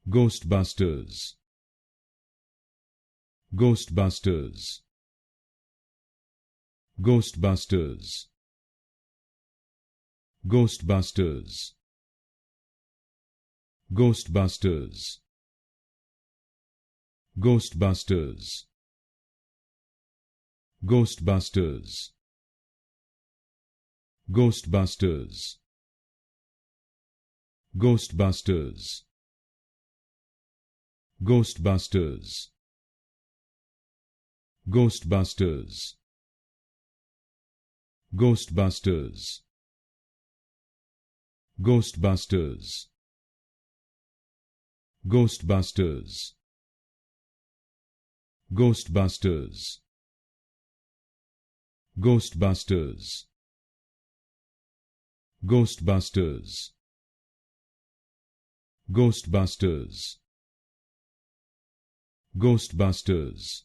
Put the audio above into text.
Ghostbusters. Ghostbusters. Ghostbusters. Ghostbusters. Ghostbusters. Ghostbusters. Ghostbusters. Ghostbusters. Ghostbusters. Ghostbusters. Ghostbusters. Ghostbusters. Ghostbusters. Ghostbusters. Ghostbusters. Ghostbusters. Ghostbusters. Ghostbusters. Ghostbusters.